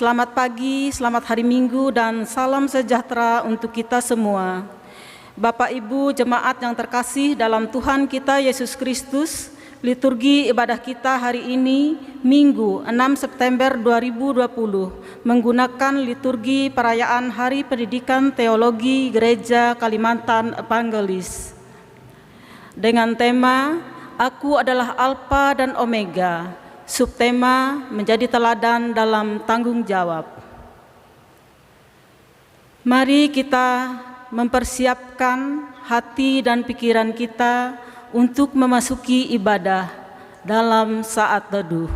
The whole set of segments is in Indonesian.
Selamat pagi, selamat hari Minggu, dan salam sejahtera untuk kita semua. Bapak Ibu jemaat yang terkasih dalam Tuhan kita Yesus Kristus, liturgi ibadah kita hari ini, Minggu 6 September 2020, menggunakan liturgi perayaan Hari Pendidikan Teologi Gereja Kalimantan Evangelis. Dengan tema, Aku adalah Alfa dan Omega, subtema menjadi teladan dalam tanggung jawab. Mari kita mempersiapkan hati dan pikiran kita untuk memasuki ibadah dalam saat teduh.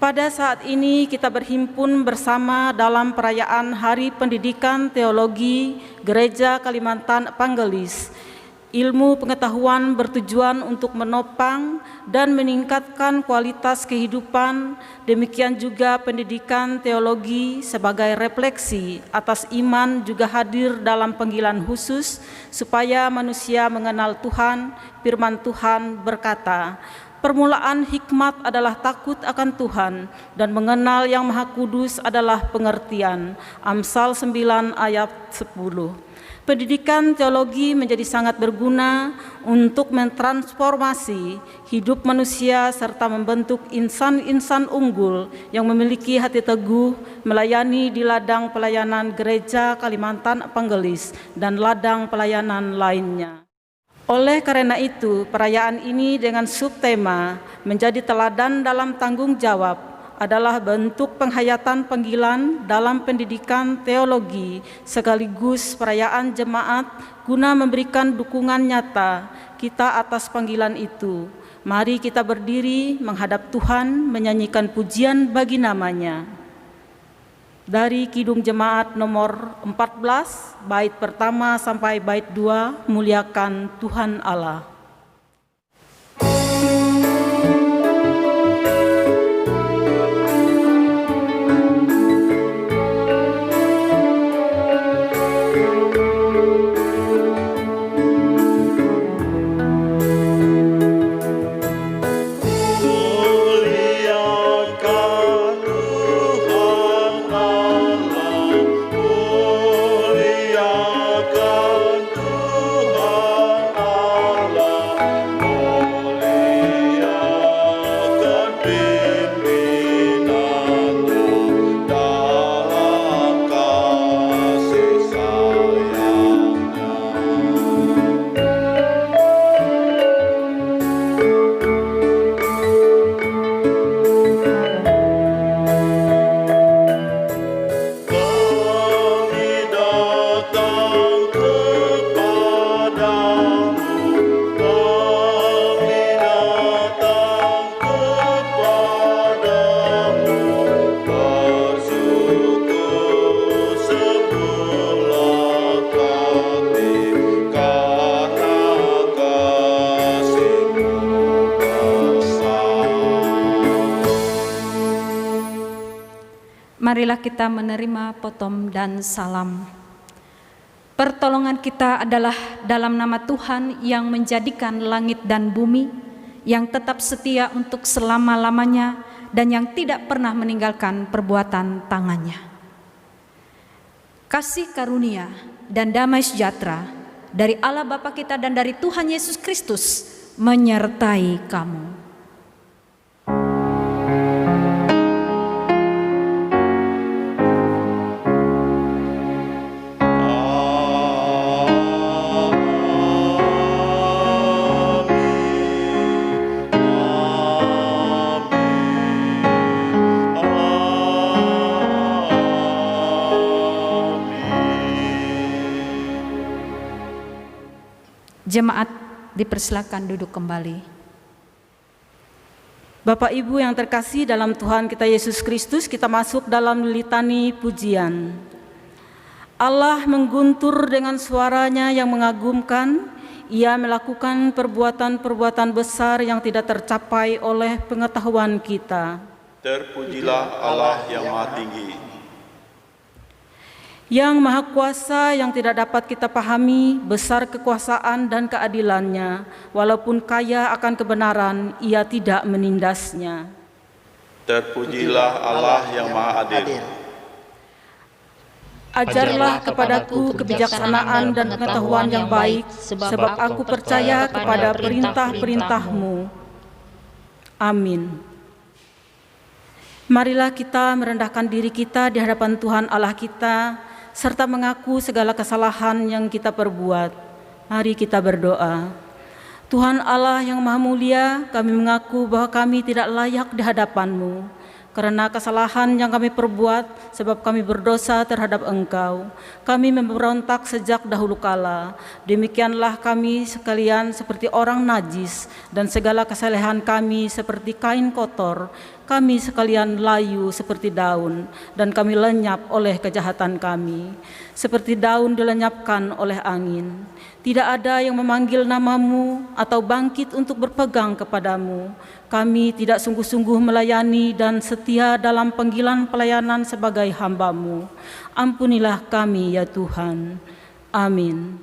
Pada saat ini kita berhimpun bersama dalam perayaan Hari Pendidikan Teologi Gereja Kalimantan Evangelis. Ilmu pengetahuan bertujuan untuk menopang dan meningkatkan kualitas kehidupan, demikian juga pendidikan teologi sebagai refleksi atas iman juga hadir dalam panggilan khusus supaya manusia mengenal Tuhan. Firman Tuhan berkata, permulaan hikmat adalah takut akan Tuhan, dan mengenal Yang Maha Kudus adalah pengertian. Amsal 9 ayat 10. Pendidikan teologi menjadi sangat berguna untuk mentransformasi hidup manusia serta membentuk insan-insan unggul yang memiliki hati teguh melayani di ladang pelayanan Gereja Kalimantan Evangelis dan ladang pelayanan lainnya. Oleh karena itu, perayaan ini dengan subtema menjadi teladan dalam tanggung jawab adalah bentuk penghayatan panggilan dalam pendidikan teologi sekaligus perayaan jemaat guna memberikan dukungan nyata kita atas panggilan itu. Mari kita berdiri menghadap Tuhan menyanyikan pujian bagi namanya. Dari Kidung Jemaat nomor 14, bait pertama sampai bait 2, muliakan Tuhan Allah. Marilah kita menerima potom dan salam. Pertolongan kita adalah dalam nama Tuhan yang menjadikan langit dan bumi, yang tetap setia untuk selama-lamanya dan yang tidak pernah meninggalkan perbuatan tangannya. Kasih karunia dan damai sejahtera dari Allah Bapa kita dan dari Tuhan Yesus Kristus menyertai kamu. Jemaat dipersilakan duduk kembali. Bapak Ibu yang terkasih dalam Tuhan kita Yesus Kristus, kita masuk dalam litani pujian. Allah mengguntur dengan suaranya yang mengagumkan, Ia melakukan perbuatan-perbuatan besar yang tidak tercapai oleh pengetahuan kita. Terpujilah Allah yang Maha Tinggi, Yang Maha Kuasa yang tidak dapat kita pahami, besar kekuasaan dan keadilannya, walaupun kaya akan kebenaran, Ia tidak menindasnya. terpujilah Allah yang Maha Adil. Ajarlah kepadaku kebijaksanaan dan pengetahuan yang baik, sebab aku percaya kepada perintah-perintah-Mu. Amin. Marilah kita merendahkan diri kita di hadapan Tuhan Allah kita, serta mengaku segala kesalahan yang kita perbuat. Mari kita berdoa. Tuhan Allah yang Maha Mulia, kami mengaku bahwa kami tidak layak di hadapan-Mu. Karena kesalahan yang kami perbuat, sebab kami berdosa terhadap Engkau. Kami memberontak sejak dahulu kala. Demikianlah kami sekalian seperti orang najis, dan segala kesalehan kami seperti kain kotor. Kami sekalian layu seperti daun, dan kami lenyap oleh kejahatan kami. Seperti daun dilenyapkan oleh angin. Tidak ada yang memanggil nama-Mu atau bangkit untuk berpegang kepadamu. Kami tidak sungguh-sungguh melayani dan setia dalam panggilan pelayanan sebagai hamba-Mu. Ampunilah kami ya Tuhan. Amin.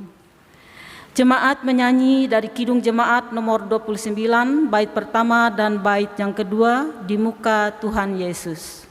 Jemaat menyanyi dari Kidung Jemaat nomor 29, bait pertama dan bait yang kedua, Di Muka Tuhan Yesus.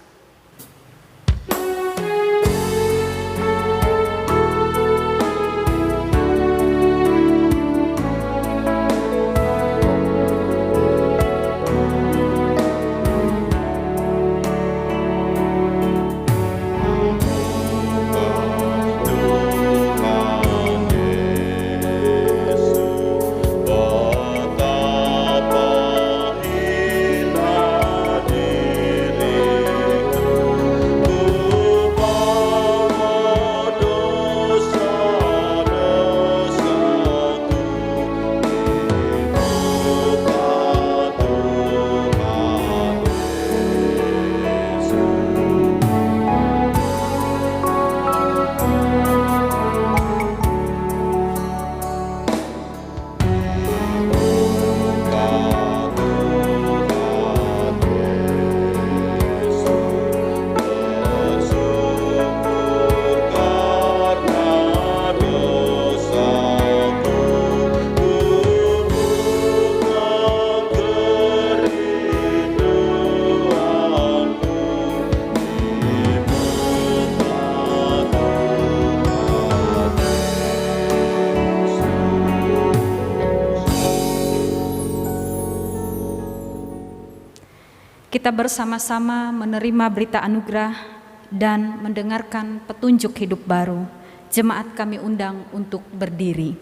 Kita bersama-sama menerima berita anugerah dan mendengarkan petunjuk hidup baru. Jemaat kami undang untuk berdiri.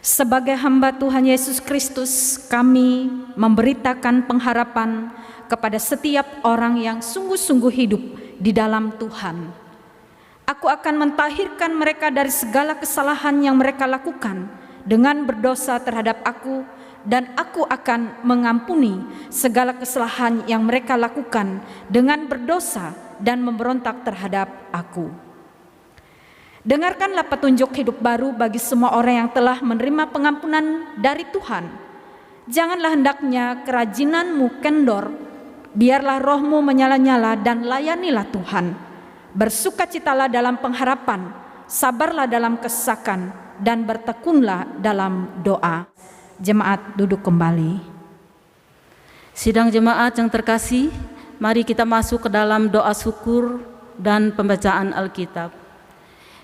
Sebagai hamba Tuhan Yesus Kristus, kami memberitakan pengharapan kepada setiap orang yang sungguh-sungguh hidup di dalam Tuhan. Aku akan mentahirkan mereka dari segala kesalahan yang mereka lakukan dengan berdosa terhadap Aku, dan Aku akan mengampuni segala kesalahan yang mereka lakukan dengan berdosa dan memberontak terhadap Aku. Dengarkanlah petunjuk hidup baru bagi semua orang yang telah menerima pengampunan dari Tuhan. Janganlah hendaknya kerajinanmu kendor, biarlah rohmu menyala-nyala dan layanilah Tuhan. Bersukacitalah dalam pengharapan, sabarlah dalam kesesakan, dan bertekunlah dalam doa. Jemaat duduk kembali. Sidang jemaat yang terkasih, mari kita masuk ke dalam doa syukur dan pembacaan Alkitab.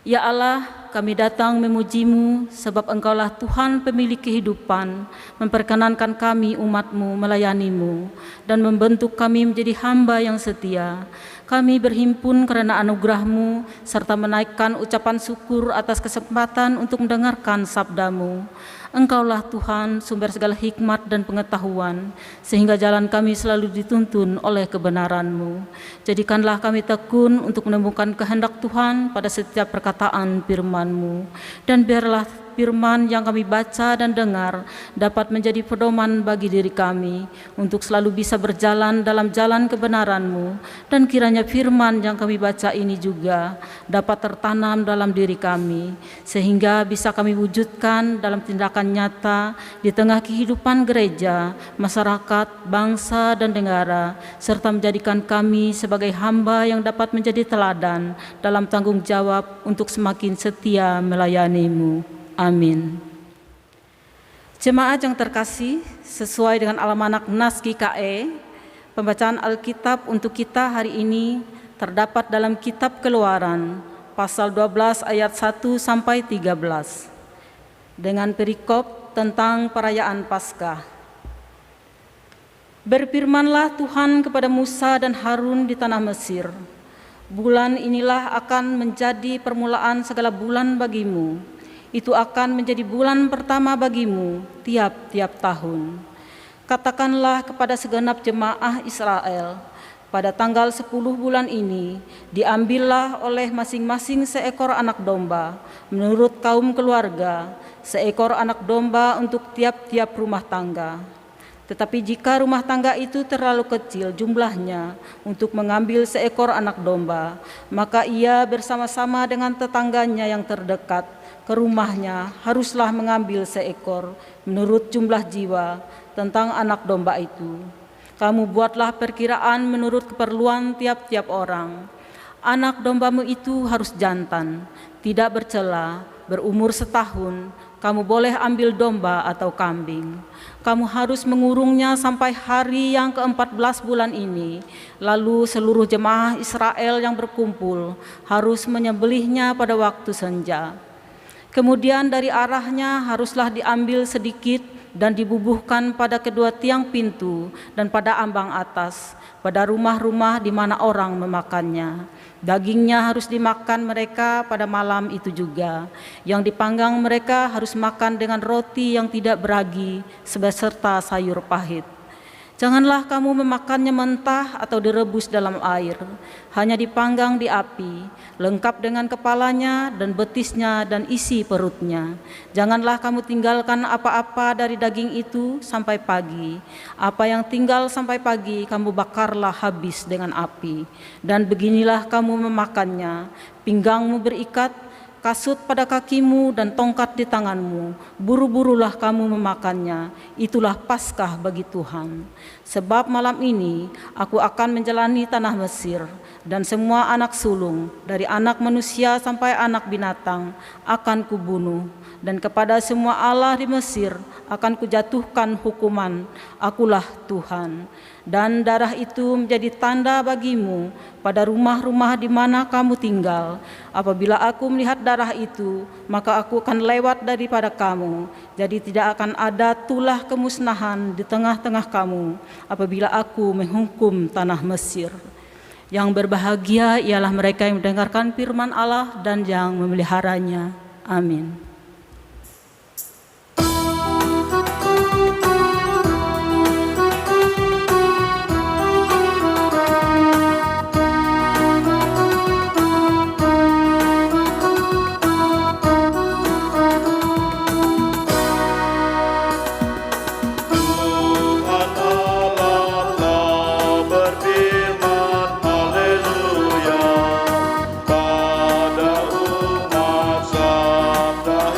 Ya Allah, kami datang memuji-Mu sebab Engkaulah Tuhan pemilik kehidupan, memperkenankan kami umat-Mu melayani-Mu dan membentuk kami menjadi hamba yang setia. Kami berhimpun karena anugerah-Mu serta menaikkan ucapan syukur atas kesempatan untuk mendengarkan sabda-Mu. Engkaulah Tuhan, sumber segala hikmat dan pengetahuan, sehingga jalan kami selalu dituntun oleh kebenaran-Mu. Jadikanlah kami tekun untuk menemukan kehendak Tuhan pada setiap perkataan firman-Mu, dan biarlah firman yang kami baca dan dengar dapat menjadi pedoman bagi diri kami untuk selalu bisa berjalan dalam jalan kebenaran-Mu, dan kiranya firman yang kami baca ini juga dapat tertanam dalam diri kami, sehingga bisa kami wujudkan dalam tindakan nyata di tengah kehidupan gereja, masyarakat, bangsa, dan negara, serta menjadikan kami sebagai hamba yang dapat menjadi teladan dalam tanggung jawab untuk semakin setia melayani-Mu. Amin. Jemaat yang terkasih, sesuai dengan almanak Naskih KE, pembacaan Alkitab untuk kita hari ini terdapat dalam Kitab Keluaran, pasal 12 ayat 1 sampai 13, dengan perikop tentang perayaan Paskah. Berfirmanlah Tuhan kepada Musa dan Harun di tanah Mesir, bulan inilah akan menjadi permulaan segala bulan bagimu. Itu akan menjadi bulan pertama bagimu tiap-tiap tahun. Katakanlah kepada segenap jemaah Israel, pada tanggal 10 bulan ini, diambillah oleh masing-masing seekor anak domba, menurut kaum keluarga, seekor anak domba untuk tiap-tiap rumah tangga. Tetapi jika rumah tangga itu terlalu kecil jumlahnya untuk mengambil seekor anak domba, maka ia bersama-sama dengan tetangganya yang terdekat ke rumahnya haruslah mengambil seekor menurut jumlah jiwa tentang anak domba itu. Kamu buatlah perkiraan menurut keperluan tiap-tiap orang. Anak dombamu itu harus jantan, tidak bercela, berumur setahun. Kamu boleh ambil domba atau kambing. Kamu harus mengurungnya sampai hari yang ke-14 bulan ini. Lalu seluruh jemaah Israel yang berkumpul harus menyembelihnya pada waktu senja. Kemudian dari arahnya haruslah diambil sedikit dan dibubuhkan pada kedua tiang pintu dan pada ambang atas, pada rumah-rumah di mana orang memakannya. Dagingnya harus dimakan mereka pada malam itu juga. Yang dipanggang mereka harus makan dengan roti yang tidak beragi beserta sayur pahit. Janganlah kamu memakannya mentah atau direbus dalam air, hanya dipanggang di api, lengkap dengan kepalanya dan betisnya dan isi perutnya. Janganlah kamu tinggalkan apa-apa dari daging itu sampai pagi. Apa yang tinggal sampai pagi kamu bakarlah habis dengan api. Dan beginilah kamu memakannya, pinggangmu berikat, kasut pada kakimu dan tongkat di tanganmu. Buru-burulah kamu memakannya. Itulah Paskah bagi Tuhan. Sebab malam ini aku akan menjalani tanah Mesir, dan semua anak sulung dari anak manusia sampai anak binatang akan kubunuh, dan kepada semua Allah di Mesir akan kujatuhkan hukuman. Akulah Tuhan. Dan darah itu menjadi tanda bagimu pada rumah-rumah di mana kamu tinggal. Apabila aku melihat darah itu, maka aku akan lewat daripada kamu. Jadi tidak akan ada tulah kemusnahan di tengah-tengah kamu apabila aku menghukum tanah Mesir. Yang berbahagia ialah mereka yang mendengarkan firman Allah dan yang memeliharanya. Amin. Pada umat sabda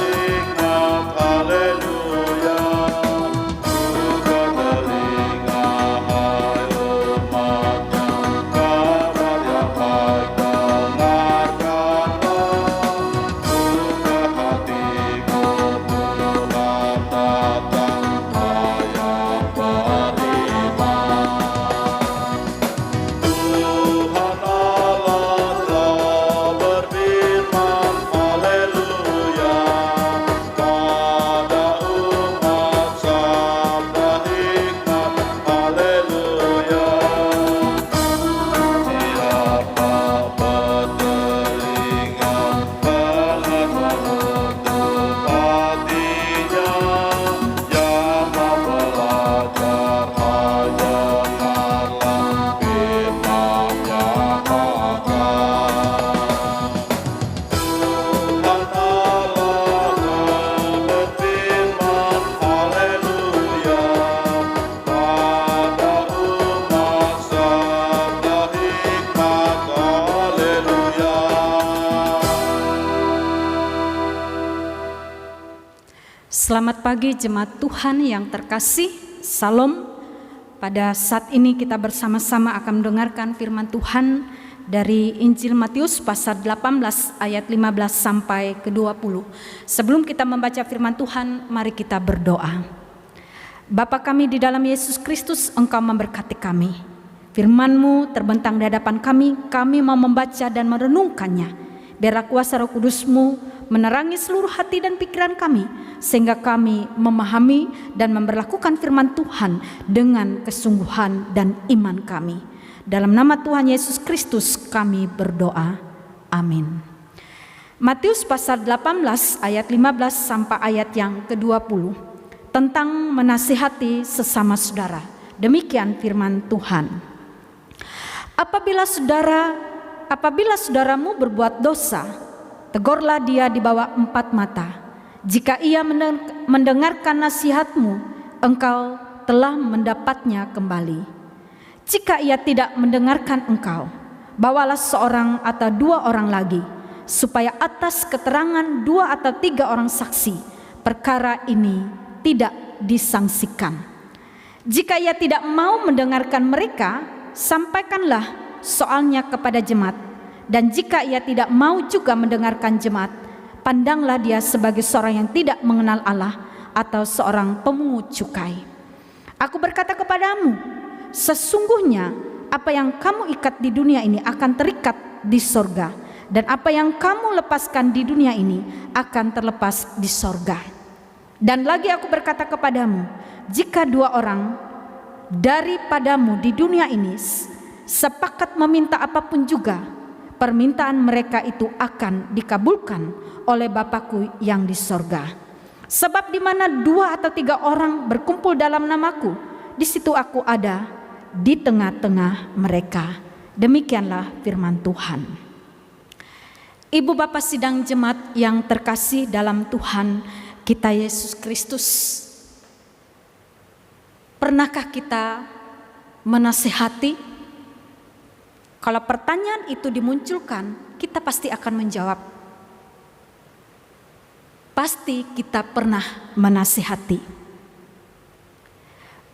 Selamat pagi jemaat Tuhan yang terkasih, Salam. Pada saat ini kita bersama-sama akan mendengarkan firman Tuhan dari Injil Matius pasal 18 ayat 15 sampai ke 20. Sebelum kita membaca firman Tuhan, mari kita berdoa. Bapa kami di dalam Yesus Kristus, Engkau memberkati kami. Firman-Mu terbentang di hadapan kami mau membaca dan merenungkannya. Biarlah kuasa Roh Kudus-Mu menerangi seluruh hati dan pikiran kami, sehingga kami memahami dan memberlakukan firman Tuhan dengan kesungguhan dan iman kami. Dalam nama Tuhan Yesus Kristus kami berdoa. Amin. Matius pasal 18 ayat 15 sampai ayat yang ke-20 tentang menasihati sesama saudara. Demikian firman Tuhan. Apabila saudaramu berbuat dosa, tegurlah dia di bawah 4 mata. Jika ia mendengarkan nasihatmu, engkau telah mendapatnya kembali. Jika ia tidak mendengarkan engkau, bawalah seorang atau 2 orang lagi, supaya atas keterangan 2 atau 3 orang saksi, perkara ini tidak disangsikan. Jika ia tidak mau mendengarkan mereka, sampaikanlah soalnya kepada jemaat. Dan jika ia tidak mau juga mendengarkan jemaat, pandanglah dia sebagai seorang yang tidak mengenal Allah atau seorang pemungut cukai. Aku berkata kepadamu, sesungguhnya apa yang kamu ikat di dunia ini akan terikat di sorga, dan apa yang kamu lepaskan di dunia ini akan terlepas di sorga. Dan lagi aku berkata kepadamu, jika 2 orang daripadamu di dunia ini sepakat meminta apapun juga, permintaan mereka itu akan dikabulkan oleh Bapakku yang di sorga. Sebab di mana 2 atau 3 orang berkumpul dalam namaku, di situ aku ada di tengah-tengah mereka. Demikianlah firman Tuhan. Ibu bapak sidang jemaat yang terkasih dalam Tuhan kita Yesus Kristus, pernahkah kita menasihati? Kalau pertanyaan itu dimunculkan, kita pasti akan menjawab. Pasti kita pernah menasihati.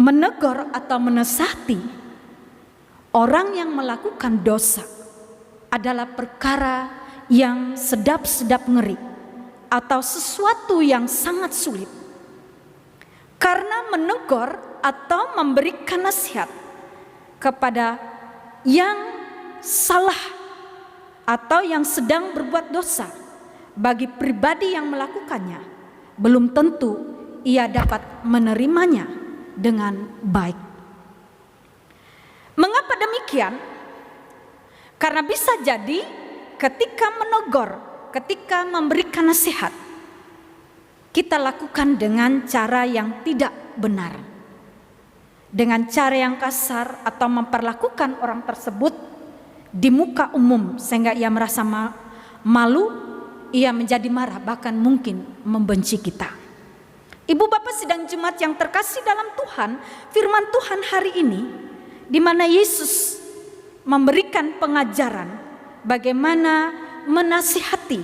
Menegur atau menasihati orang yang melakukan dosa adalah perkara yang sedap-sedap ngeri atau sesuatu yang sangat sulit. Karena menegur atau memberikan nasihat kepada yang salah atau yang sedang berbuat dosa, bagi pribadi yang melakukannya, belum tentu ia dapat menerimanya dengan baik. Mengapa demikian? Karena bisa jadi ketika menegur, ketika memberikan nasihat, kita lakukan dengan cara yang tidak benar, dengan cara yang kasar, atau memperlakukan orang tersebut di muka umum sehingga ia merasa malu, ia menjadi marah, bahkan mungkin membenci kita. Ibu bapak sidang jemaat yang terkasih dalam Tuhan, firman Tuhan hari ini di mana Yesus memberikan pengajaran bagaimana menasihati,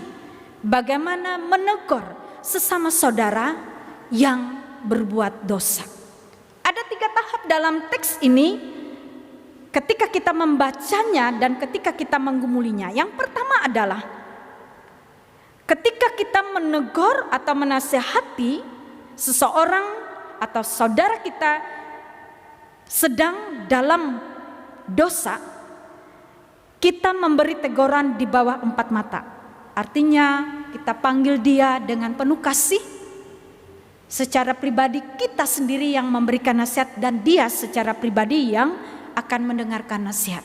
bagaimana menegur sesama saudara yang berbuat dosa. Ada 3 tahap dalam teks ini ketika kita membacanya dan ketika kita menggumulinya. Yang pertama adalah ketika kita menegur atau menasihati seseorang atau saudara kita sedang dalam dosa, kita memberi teguran di bawah 4 mata. Artinya kita panggil dia dengan penuh kasih. Secara pribadi kita sendiri yang memberikan nasihat dan dia secara pribadi yang akan mendengarkan nasihat.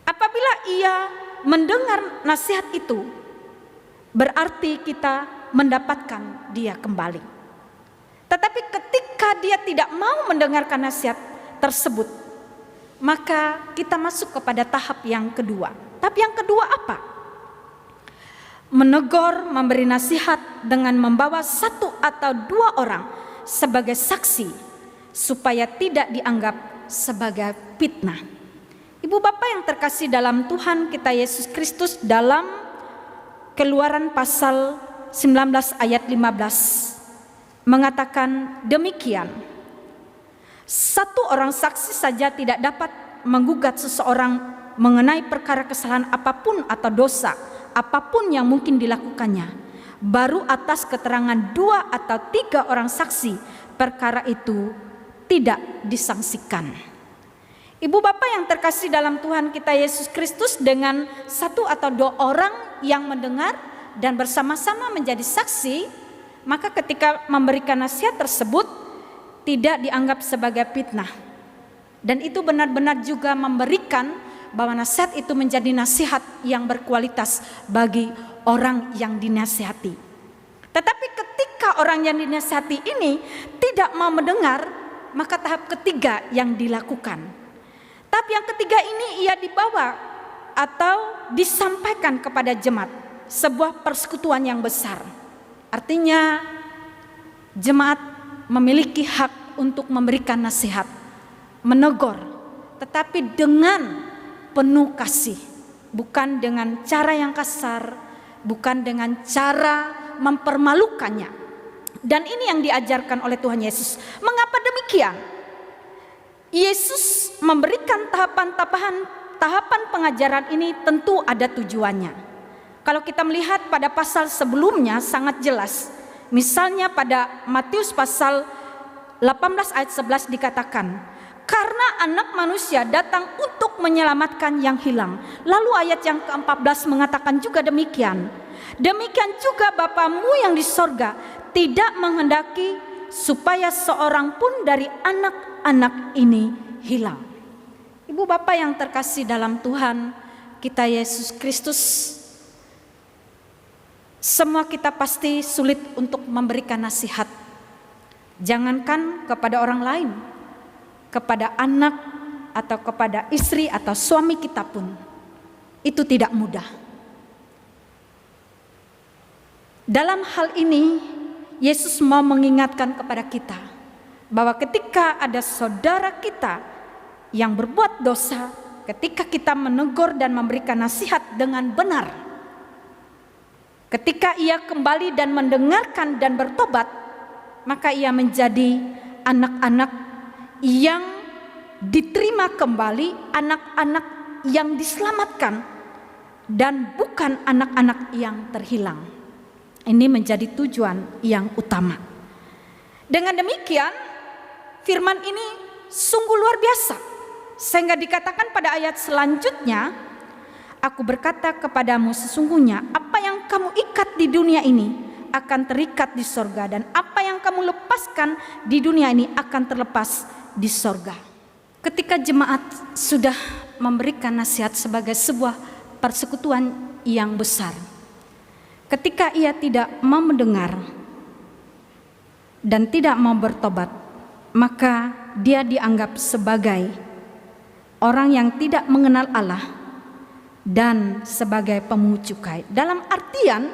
Apabila ia mendengar nasihat itu, berarti kita mendapatkan dia kembali. Tetapi ketika dia tidak mau mendengarkan nasihat tersebut, maka kita masuk kepada tahap yang kedua. Tahap yang kedua apa? Menegur, memberi nasihat dengan membawa 1 atau 2 orang sebagai saksi supaya tidak dianggap sebagai fitnah. Ibu bapak yang terkasih dalam Tuhan kita Yesus Kristus, dalam Keluaran pasal 19 ayat 15 mengatakan demikian. Satu orang saksi saja tidak dapat menggugat seseorang mengenai perkara kesalahan apapun atau dosa apapun yang mungkin dilakukannya. Baru atas keterangan 2 atau 3 orang saksi perkara itu tidak disangsikan. Ibu bapak yang terkasih dalam Tuhan kita Yesus Kristus, dengan 1 atau 2 orang yang mendengar dan bersama-sama menjadi saksi, maka ketika memberikan nasihat tersebut tidak dianggap sebagai fitnah. Dan itu benar-benar juga memberikan bahwa nasihat itu menjadi nasihat yang berkualitas bagi orang yang dinasihati. Tetapi ketika orang yang dinasihati ini tidak mau mendengar, maka tahap ketiga yang dilakukan. Tahap yang ketiga ini ia dibawa atau disampaikan kepada jemaat, sebuah persekutuan yang besar. Artinya jemaat memiliki hak untuk memberikan nasihat, menegur, tetapi dengan penuh kasih, bukan dengan cara yang kasar, bukan dengan cara mempermalukannya. Dan ini yang diajarkan oleh Tuhan Yesus. Mengapa demikian? Yesus memberikan tahapan pengajaran ini tentu ada tujuannya. Kalau kita melihat pada pasal sebelumnya sangat jelas. Misalnya pada Matius pasal 18 ayat 11 dikatakan, karena anak manusia datang untuk menyelamatkan yang hilang. Lalu ayat yang ke-14 mengatakan juga demikian. Demikian juga Bapamu yang di sorga tidak menghendaki supaya seorang pun dari anak-anak ini hilang. Ibu bapak yang terkasih dalam Tuhan kita Yesus Kristus, semua kita pasti sulit untuk memberikan nasihat. Jangankan kepada orang lain, kepada anak atau kepada istri atau suami kita pun itu tidak mudah. Dalam hal ini Yesus mau mengingatkan kepada kita bahwa ketika ada saudara kita yang berbuat dosa, ketika kita menegur dan memberikan nasihat dengan benar, ketika ia kembali dan mendengarkan dan bertobat, maka ia menjadi anak-anak yang diterima kembali, anak-anak yang diselamatkan, dan bukan anak-anak yang terhilang. Ini menjadi tujuan yang utama. Dengan demikian, firman ini sungguh luar biasa, sehingga dikatakan pada ayat selanjutnya, aku berkata kepadamu sesungguhnya apa yang kamu ikat di dunia ini akan terikat di sorga, dan apa yang kamu lepaskan di dunia ini akan terlepas di sorga. Ketika jemaat sudah memberikan nasihat sebagai sebuah persekutuan yang besar, ketika ia tidak mau mendengar dan tidak mau bertobat, maka dia dianggap sebagai orang yang tidak mengenal Allah dan sebagai pemungut cukai. Dalam artian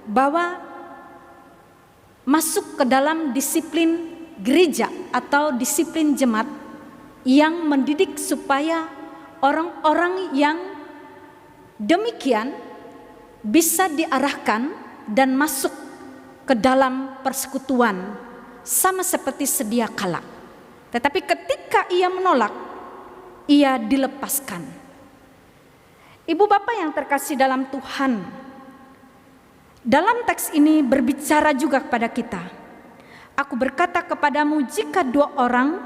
bahwa masuk ke dalam disiplin gereja atau disiplin jemaat yang mendidik supaya orang-orang yang demikian bisa diarahkan dan masuk ke dalam persekutuan sama seperti sedia kala. Tetapi ketika ia menolak, ia dilepaskan. Ibu bapak yang terkasih dalam Tuhan, dalam teks ini berbicara juga kepada kita. Aku berkata kepadamu, jika 2 orang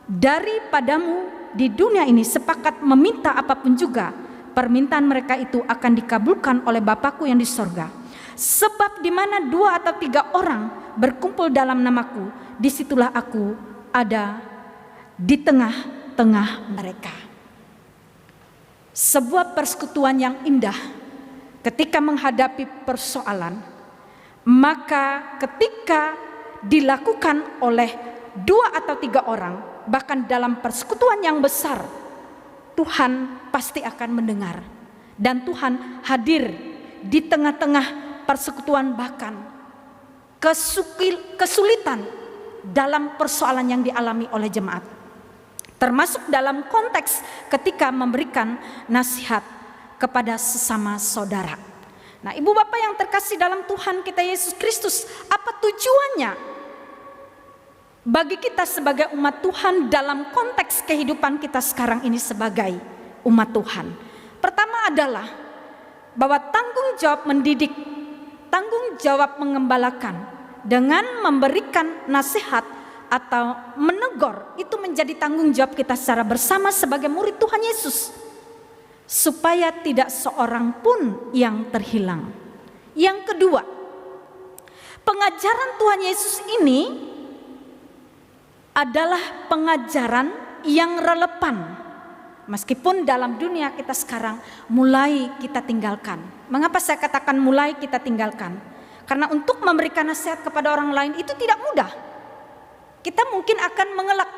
daripadamu di dunia ini sepakat meminta apapun juga, permintaan mereka itu akan dikabulkan oleh Bapakku yang di sorga. Sebab di mana 2 atau 3 orang berkumpul dalam namaku, disitulah aku ada di tengah-tengah mereka. Sebuah persekutuan yang indah ketika menghadapi persoalan, maka ketika dilakukan oleh 2 atau 3 orang, bahkan dalam persekutuan yang besar, Tuhan pasti akan mendengar, dan Tuhan hadir di tengah-tengah persekutuan, bahkan kesulitan dalam persoalan yang dialami oleh jemaat, termasuk dalam konteks ketika memberikan nasihat kepada sesama saudara. Nah, ibu bapak yang terkasih dalam Tuhan kita Yesus Kristus, apa tujuannya bagi kita sebagai umat Tuhan dalam konteks kehidupan kita sekarang ini sebagai umat Tuhan. Pertama adalah bahwa tanggung jawab mendidik, tanggung jawab mengembalakan dengan memberikan nasihat atau menegur, itu menjadi tanggung jawab kita secara bersama sebagai murid Tuhan Yesus, supaya tidak seorang pun yang terhilang. Yang kedua, pengajaran Tuhan Yesus ini adalah pengajaran yang relevan meskipun dalam dunia kita sekarang mulai kita tinggalkan. Mengapa saya katakan mulai kita tinggalkan? Karena untuk memberikan nasihat kepada orang lain itu tidak mudah. Kita mungkin akan mengelak,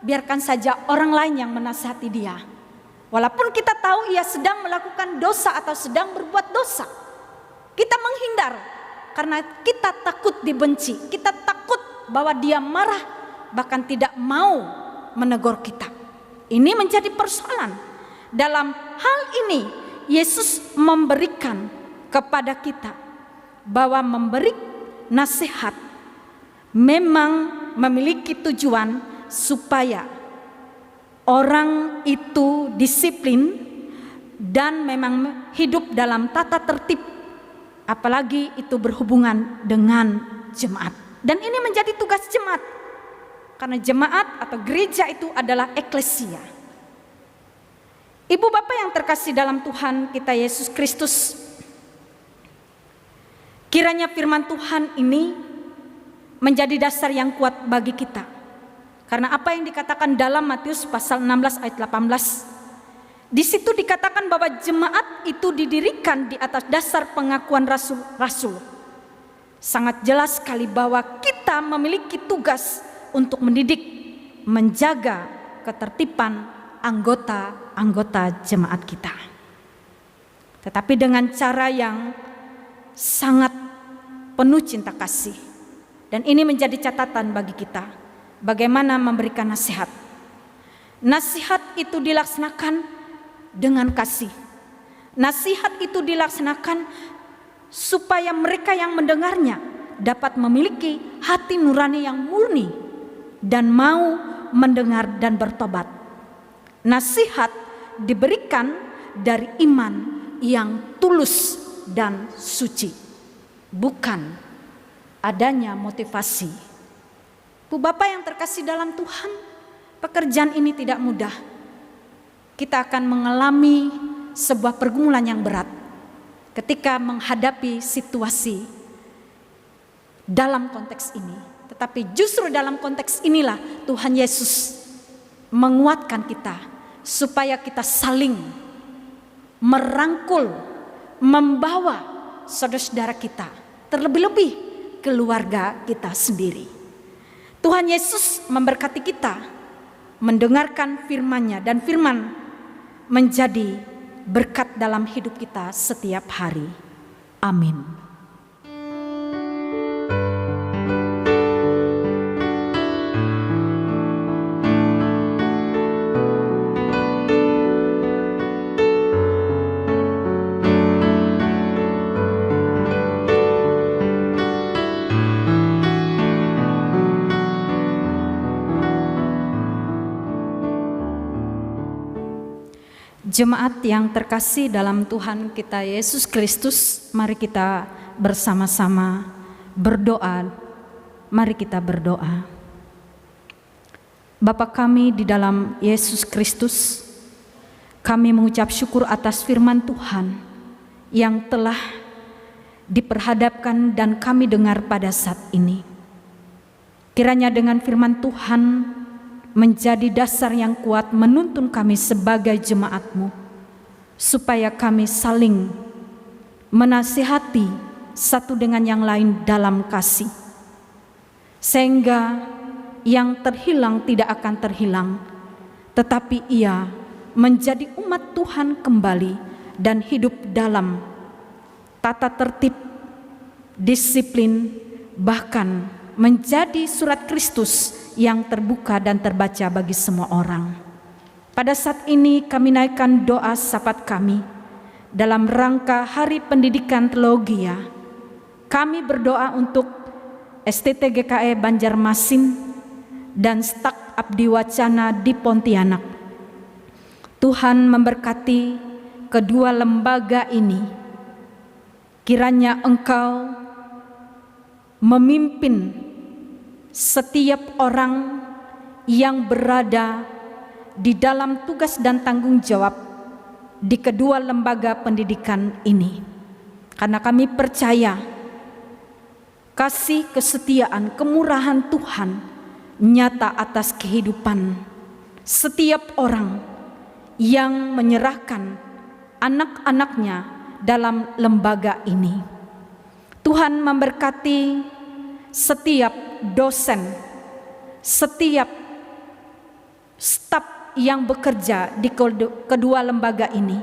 biarkan saja orang lain yang menasihati dia. Walaupun kita tahu ia sedang melakukan dosa atau sedang berbuat dosa, kita menghindar karena kita takut dibenci, kita takut bahwa dia marah, bahkan tidak mau menegur kita. Ini menjadi persoalan. Dalam hal ini Yesus memberikan kepada kita bahwa memberi nasihat memang memiliki tujuan supaya orang itu disiplin dan memang hidup dalam tata tertib, apalagi itu berhubungan dengan jemaat. Dan ini menjadi tugas jemaat. Karena jemaat atau gereja itu adalah eklesia. Ibu bapak yang terkasih dalam Tuhan kita Yesus Kristus, kiranya firman Tuhan ini menjadi dasar yang kuat bagi kita. Karena apa yang dikatakan dalam Matius pasal 16 ayat 18, di situ dikatakan bahwa jemaat itu didirikan di atas dasar pengakuan rasul-rasul. Sangat jelas sekali bahwa kita memiliki tugas untuk mendidik, menjaga ketertiban anggota-anggota jemaat kita. Tetapi dengan cara yang sangat penuh cinta kasih. Dan ini menjadi catatan bagi kita, bagaimana memberikan nasihat. Nasihat itu dilaksanakan dengan kasih. Nasihat itu dilaksanakan supaya mereka yang mendengarnya dapat memiliki hati nurani yang murni dan mau mendengar dan bertobat. Nasihat diberikan dari iman yang tulus dan suci, bukan adanya motivasi. Bu Bapak yang terkasih dalam Tuhan, pekerjaan ini tidak mudah. Kita akan mengalami sebuah pergumulan yang berat ketika menghadapi situasi dalam konteks ini. Tetapi justru dalam konteks inilah Tuhan Yesus menguatkan kita supaya kita saling merangkul, membawa saudara-saudara kita, terlebih-lebih keluarga kita sendiri. Tuhan Yesus memberkati kita mendengarkan firman-Nya, dan firman menjadi berkat dalam hidup kita setiap hari. Amin. Jemaat yang terkasih dalam Tuhan kita Yesus Kristus, mari kita bersama-sama berdoa. Mari kita berdoa. Bapa kami di dalam Yesus Kristus, kami mengucap syukur atas firman Tuhan yang telah diperhadapkan dan kami dengar pada saat ini. Kiranya dengan firman Tuhan menjadi dasar yang kuat menuntun kami sebagai jemaat-Mu, supaya kami saling menasihati satu dengan yang lain dalam kasih, sehingga yang terhilang tidak akan terhilang, tetapi ia menjadi umat Tuhan kembali dan hidup dalam tata tertib, disiplin, bahkan menjadi surat Kristus yang terbuka dan terbaca bagi semua orang. Pada saat ini kami naikkan doa syafaat kami dalam rangka Hari Pendidikan Teologia. Kami berdoa untuk STT GKE Banjarmasin dan Stag Abdi Wacana di Pontianak. Tuhan memberkati kedua lembaga ini. Kiranya Engkau memimpin setiap orang yang berada di dalam tugas dan tanggung jawab di kedua lembaga pendidikan ini. Karena kami percaya kasih, kesetiaan, kemurahan Tuhan nyata atas kehidupan setiap orang yang menyerahkan anak-anaknya dalam lembaga ini. Tuhan memberkati setiap dosen, setiap staf yang bekerja di kedua lembaga ini,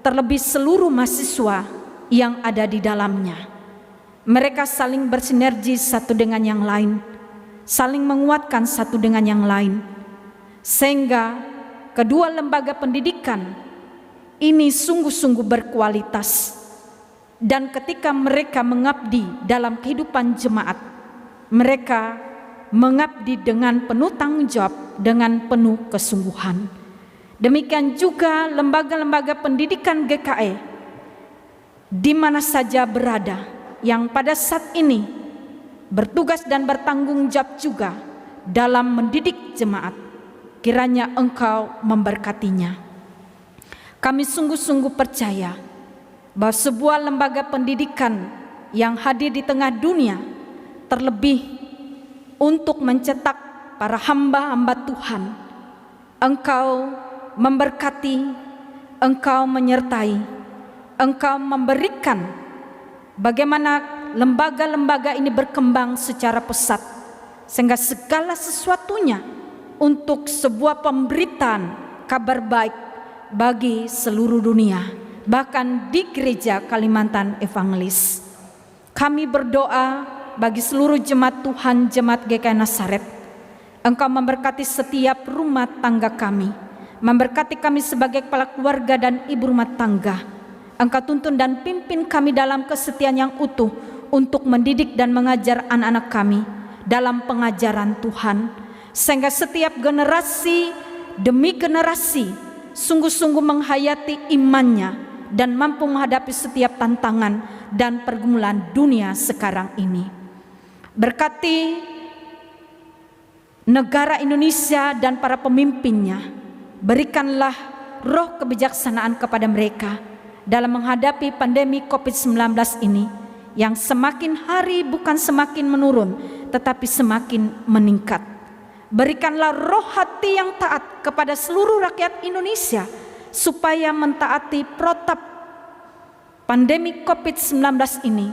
terlebih seluruh mahasiswa yang ada di dalamnya. Mereka saling bersinergi satu dengan yang lain, saling menguatkan satu dengan yang lain, sehingga kedua lembaga pendidikan ini sungguh-sungguh berkualitas. Dan ketika mereka mengabdi dalam kehidupan jemaat, mereka mengabdi dengan penuh tanggung jawab, dengan penuh kesungguhan. Demikian juga lembaga-lembaga pendidikan GKE di mana saja berada, yang pada saat ini bertugas dan bertanggung jawab juga dalam mendidik jemaat. Kiranya Engkau memberkatinya. Kami sungguh-sungguh percaya bahwa sebuah lembaga pendidikan yang hadir di tengah dunia, terlebih untuk mencetak para hamba-hamba Tuhan, Engkau memberkati, Engkau menyertai, Engkau memberikan bagaimana lembaga-lembaga ini berkembang secara pesat, sehingga segala sesuatunya untuk sebuah pemberitaan kabar baik bagi seluruh dunia, bahkan di gereja Kalimantan Evangelis. Kami berdoa bagi seluruh jemaat Tuhan, jemaat GKI Nazaret. Engkau memberkati setiap rumah tangga kami, memberkati kami sebagai kepala keluarga dan ibu rumah tangga. Engkau tuntun dan pimpin kami dalam kesetiaan yang utuh untuk mendidik dan mengajar anak-anak kami dalam pengajaran Tuhan, sehingga setiap generasi demi generasi sungguh-sungguh menghayati imannya dan mampu menghadapi setiap tantangan dan pergumulan dunia sekarang ini. Berkati negara Indonesia dan para pemimpinnya, berikanlah roh kebijaksanaan kepada mereka dalam menghadapi pandemi COVID-19 ini yang semakin hari bukan semakin menurun, tetapi semakin meningkat. Berikanlah roh hati yang taat kepada seluruh rakyat Indonesia supaya mentaati protap pandemi COVID-19 ini.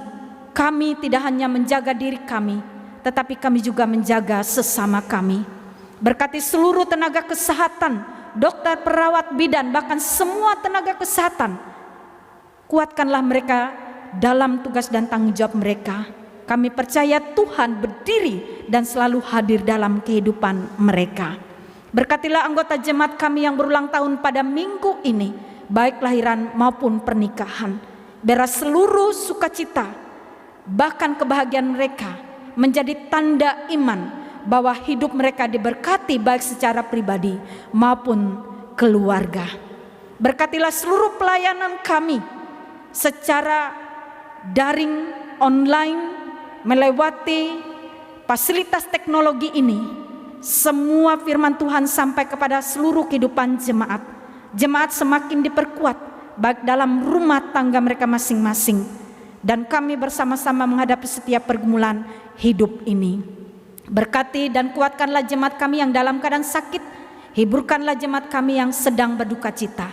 Kami tidak hanya menjaga diri kami, tetapi kami juga menjaga sesama kami. Berkati seluruh tenaga kesehatan, dokter, perawat, bidan, bahkan semua tenaga kesehatan. Kuatkanlah mereka dalam tugas dan tanggung jawab mereka. Kami percaya Tuhan berdiri dan selalu hadir dalam kehidupan mereka. Berkatilah anggota jemaat kami yang berulang tahun pada minggu ini, baik lahiran maupun pernikahan. Biarlah seluruh sukacita, bahkan kebahagiaan mereka menjadi tanda iman bahwa hidup mereka diberkati baik secara pribadi maupun keluarga. Berkatilah seluruh pelayanan kami secara daring, online, melewati fasilitas teknologi ini. Semua firman Tuhan sampai kepada seluruh kehidupan jemaat. Jemaat semakin diperkuat baik dalam rumah tangga mereka masing-masing, dan kami bersama-sama menghadapi setiap pergumulan hidup ini. Berkati dan kuatkanlah jemaat kami yang dalam keadaan sakit, hiburkanlah jemaat kami yang sedang berduka cita.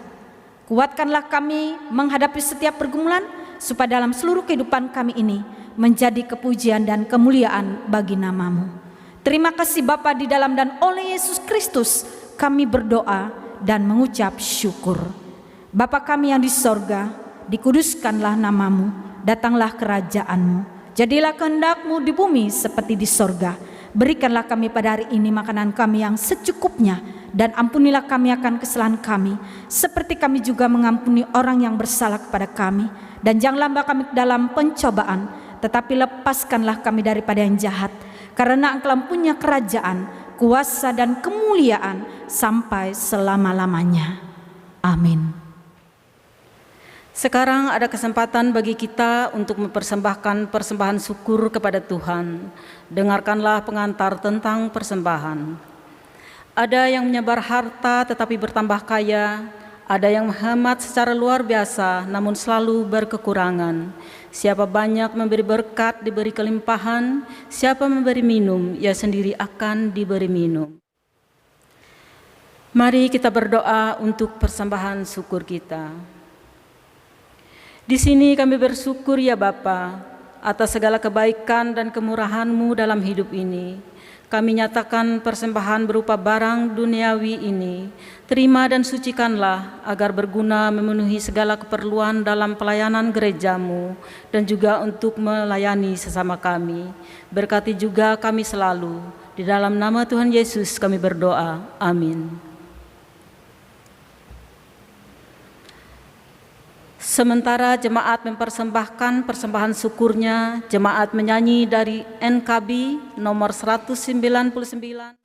Kuatkanlah kami menghadapi setiap pergumulan, supaya dalam seluruh kehidupan kami ini menjadi kepujian dan kemuliaan bagi nama-Mu. Terima kasih Bapa, di dalam dan oleh Yesus Kristus kami berdoa dan mengucap syukur. Bapa kami yang di sorga, dikuduskanlah nama-Mu, datanglah kerajaan-Mu, jadilah kehendak-Mu di bumi seperti di sorga. Berikanlah kami pada hari ini makanan kami yang secukupnya, dan ampunilah kami akan kesalahan kami, seperti kami juga mengampuni orang yang bersalah kepada kami. Dan janganlah bawa kami ke dalam pencobaan, tetapi lepaskanlah kami daripada yang jahat. Karena Engkau punya kerajaan, kuasa dan kemuliaan sampai selama-lamanya. Amin. Sekarang ada kesempatan bagi kita untuk mempersembahkan persembahan syukur kepada Tuhan. Dengarkanlah pengantar tentang persembahan. Ada yang menyebar harta tetapi bertambah kaya, ada yang menghemat secara luar biasa namun selalu berkekurangan. Siapa banyak memberi berkat diberi kelimpahan, siapa memberi minum ia sendiri akan diberi minum. Mari kita berdoa untuk persembahan syukur kita. Di sini kami bersyukur ya Bapa atas segala kebaikan dan kemurahan-Mu dalam hidup ini. Kami nyatakan persembahan berupa barang duniawi ini. Terima dan sucikanlah agar berguna memenuhi segala keperluan dalam pelayanan gereja-Mu dan juga untuk melayani sesama kami. Berkati juga kami selalu. Di dalam nama Tuhan Yesus kami berdoa. Amin. Sementara jemaat mempersembahkan persembahan syukurnya, jemaat menyanyi dari NKB nomor 199.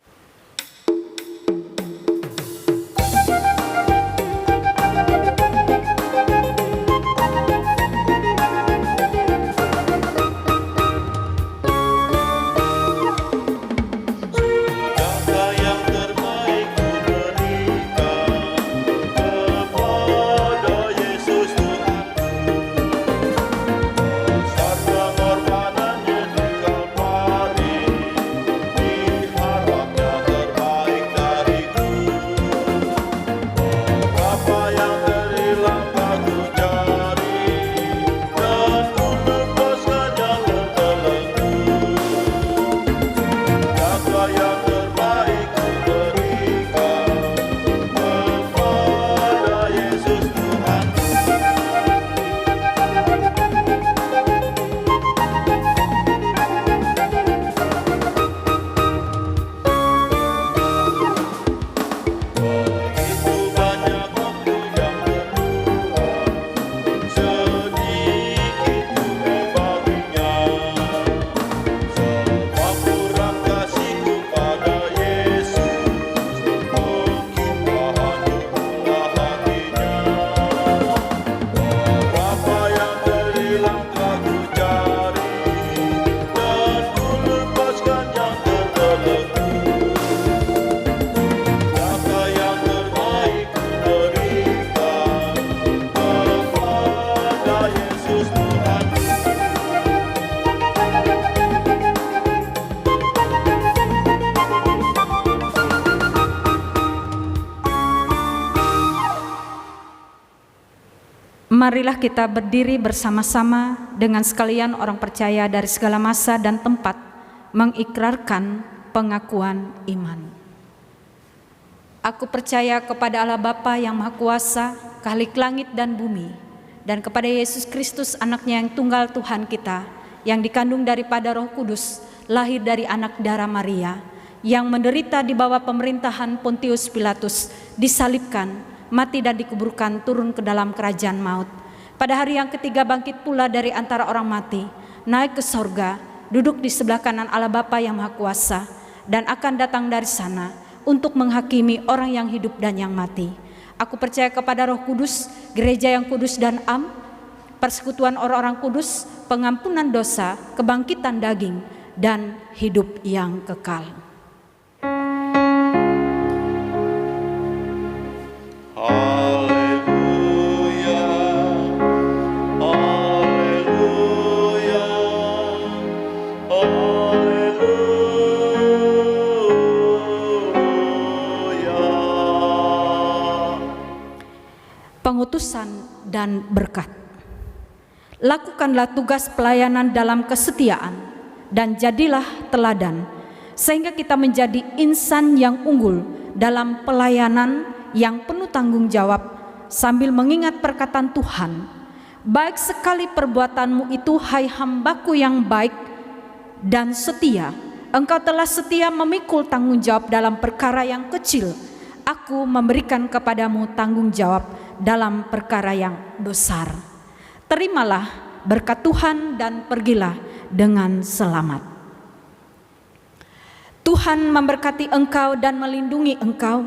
Marilah kita berdiri bersama-sama dengan sekalian orang percaya dari segala masa dan tempat mengikrarkan pengakuan iman. Aku percaya kepada Allah Bapa yang Maha Kuasa, Khalik langit dan bumi, dan kepada Yesus Kristus anaknya yang tunggal Tuhan kita, yang dikandung daripada Roh Kudus, lahir dari anak darah Maria, yang menderita di bawah pemerintahan Pontius Pilatus, disalibkan, mati dan dikuburkan, turun ke dalam kerajaan maut. Pada hari yang ketiga bangkit pula dari antara orang mati, naik ke sorga, duduk di sebelah kanan Allah Bapa yang Maha Kuasa, dan akan datang dari sana untuk menghakimi orang yang hidup dan yang mati. Aku percaya kepada Roh Kudus, gereja yang kudus dan am, persekutuan orang-orang kudus, pengampunan dosa, kebangkitan daging, dan hidup yang kekal. Pengutusan dan berkat. Lakukanlah tugas pelayanan dalam kesetiaan dan jadilah teladan, sehingga kita menjadi insan yang unggul dalam pelayanan yang penuh tanggung jawab, sambil mengingat perkataan Tuhan. Baik sekali perbuatanmu itu, hai hambaku yang baik dan setia. Engkau telah setia memikul tanggung jawab dalam perkara yang kecil. Aku memberikan kepadamu tanggung jawab dalam perkara yang besar. Terimalah berkat Tuhan dan pergilah dengan selamat. Tuhan memberkati engkau dan melindungi engkau.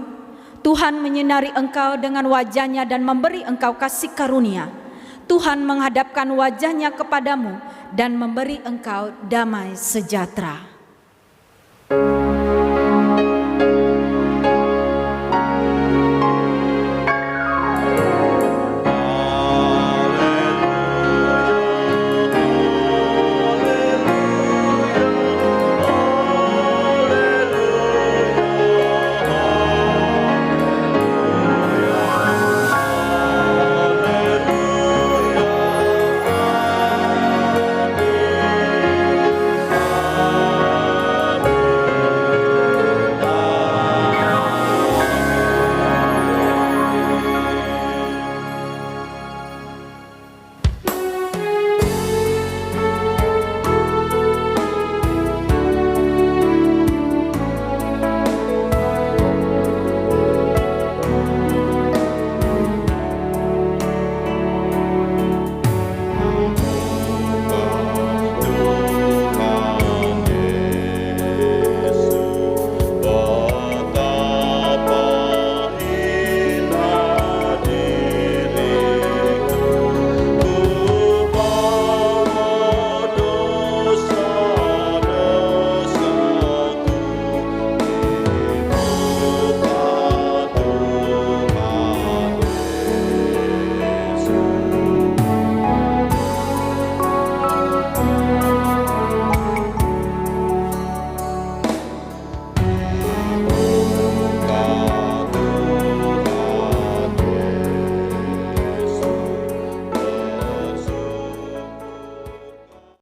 Tuhan menyinari engkau dengan wajah-Nya dan memberi engkau kasih karunia. Tuhan menghadapkan wajah-Nya kepadamu dan memberi engkau damai sejahtera.